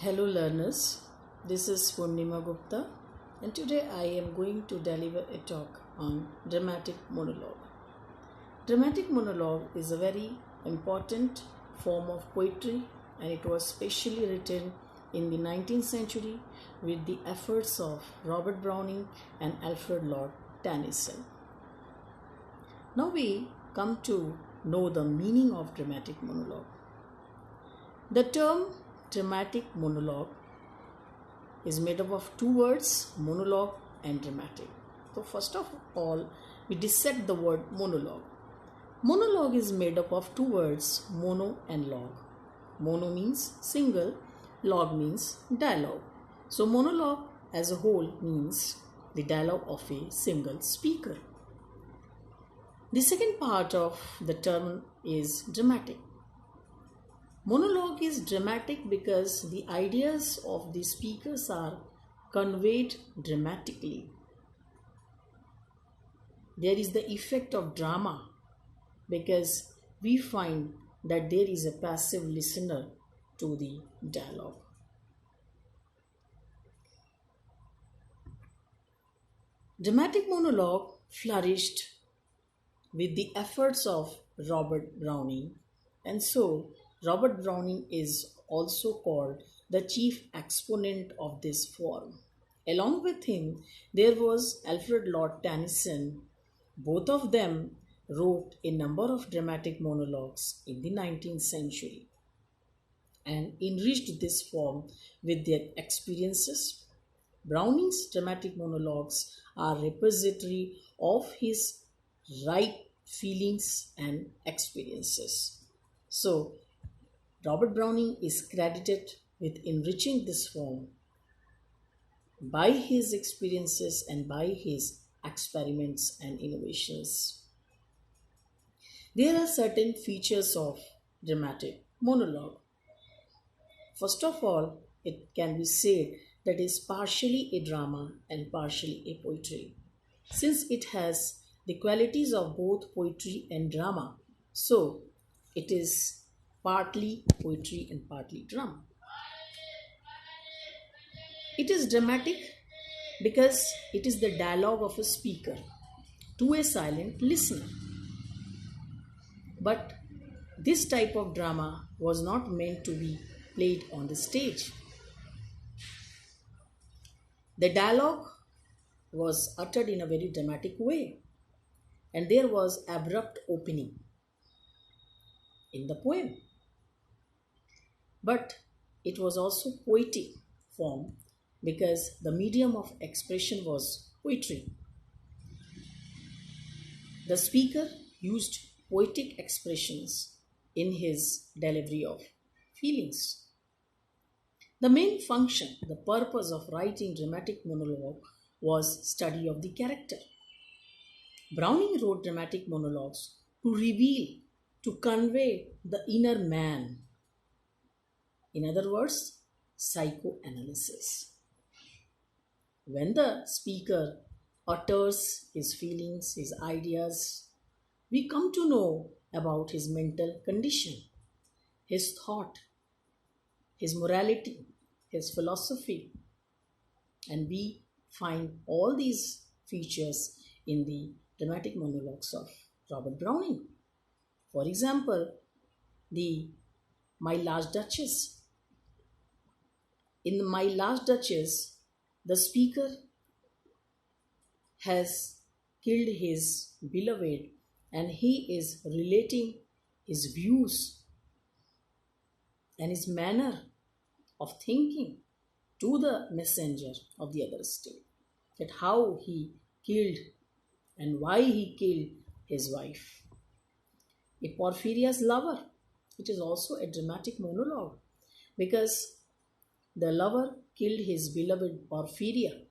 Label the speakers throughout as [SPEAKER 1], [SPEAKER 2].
[SPEAKER 1] Hello learners, this is Purnima Gupta and today I am going to deliver a talk on dramatic monologue. Dramatic monologue is a very important form of poetry and it was specially written in the 19th century with the efforts of Robert Browning and Alfred Lord Tennyson. Now we come to know the meaning of dramatic monologue. The term dramatic monologue is made up of two words, monologue and dramatic. So first of all, we dissect the word monologue. Monologue is made up of two words, mono and log. Mono means single, log means dialogue. So monologue as a whole means the dialogue of a single speaker. The second part of the term is dramatic. Monologue is dramatic because the ideas of the speakers are conveyed dramatically. There is the effect of drama because we find that there is a passive listener to the dialogue. Dramatic monologue flourished with the efforts of Robert Browning, and so Robert Browning is also called the chief exponent of this form. Along with him, there was Alfred Lord Tennyson. Both of them wrote a number of dramatic monologues in the 19th century and enriched this form with their experiences. Browning's dramatic monologues are repository of his right feelings and experiences. So, Robert Browning is credited with enriching this form by his experiences and by his experiments and innovations. There are certain features of dramatic monologue. First of all, it can be said that it is partially a drama and partially a poetry. Since it has the qualities of both poetry and drama, so it is partly poetry and partly drama. It is dramatic because it is the dialogue of a speaker to a silent listener. But this type of drama was not meant to be played on the stage. The dialogue was uttered in a very dramatic way, and there was abrupt opening in the poem. But it was also poetic form because the medium of expression was poetry. The speaker used poetic expressions in his delivery of feelings. The main function, the purpose of writing dramatic monologue was study of the character. Browning wrote dramatic monologues to reveal, to convey the inner man. In other words, psychoanalysis. When the speaker utters his feelings, his ideas, we come to know about his mental condition, his thought, his morality, his philosophy, and we find all these features in the dramatic monologues of Robert Browning. For example, the My Last Duchess. In My Last Duchess, the speaker has killed his beloved and he is relating his views and his manner of thinking to the messenger of the other state, that how he killed and why he killed his wife. A Porphyria's lover, it is also a dramatic monologue because the lover killed his beloved Porphyria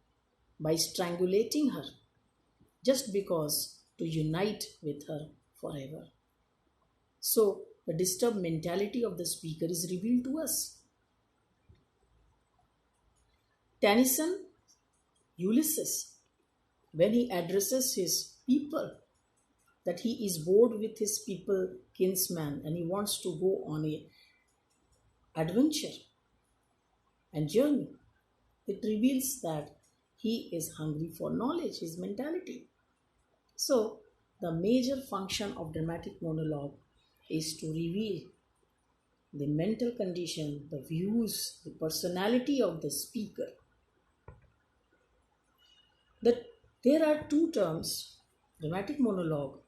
[SPEAKER 1] by strangulating her just because to unite with her forever. So, the disturbed mentality of the speaker is revealed to us. Tennyson, Ulysses, when he addresses his people, that he is bored with his people, kinsman, and he wants to go on a adventure. and journey. It reveals that he is hungry for knowledge, his mentality. So, the major function of dramatic monologue is to reveal the mental condition, the views, the personality of the speaker. The, there are two terms, dramatic monologue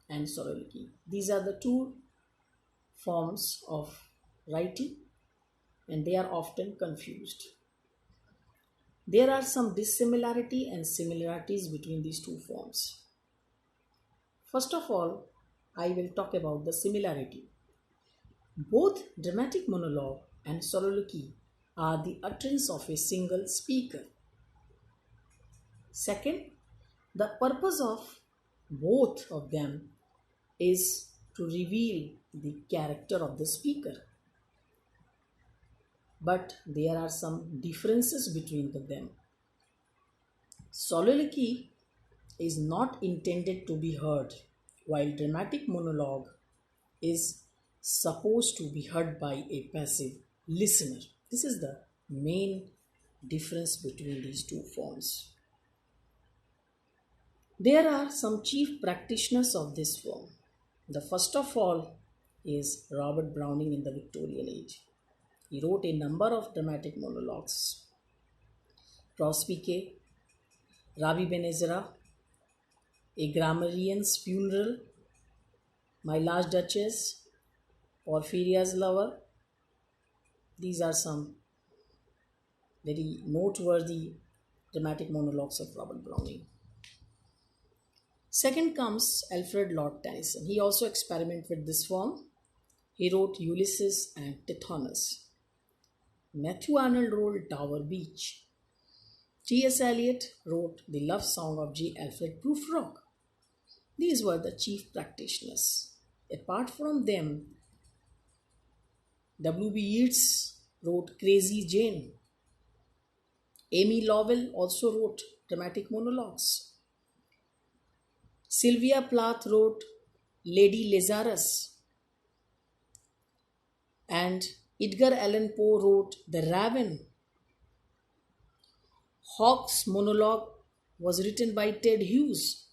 [SPEAKER 1] and soliloquy. These are the two forms of writing and they are often confused. There are some dissimilarity and similarities between these two forms. First of all, I will talk about the similarity. Both dramatic monologue and soliloquy are the utterance of a single speaker. Second, the purpose of both of them is to reveal the character of the speaker. But there are some differences between them. Soliloquy is not intended to be heard, while dramatic monologue is supposed to be heard by a passive listener. This is the main difference between these two forms. There are some chief practitioners of this form. The first of all is Robert Browning in the Victorian age. He wrote a number of dramatic monologues. Prospice, Ravi Benezra, A Grammarian's Funeral, My Last Duchess, Porphyria's Lover. These are some very noteworthy dramatic monologues of Robert Browning. Second comes Alfred Lord Tennyson. He also experimented with this form. He wrote Ulysses and Tithonus. Matthew Arnold wrote Dover Beach. T.S.Eliot wrote The Love Song of J. Alfred Prufrock. These were the chief practitioners. Apart from them, W.B. Yeats wrote Crazy Jane. Amy Lowell also wrote dramatic monologues. Sylvia Plath wrote Lady Lazarus. And Edgar Allan Poe wrote The Raven. Hawke's monologue was written by Ted Hughes.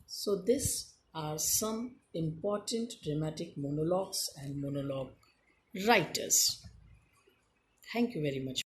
[SPEAKER 1] So these are some important dramatic monologues and monologue writers. Thank you very much.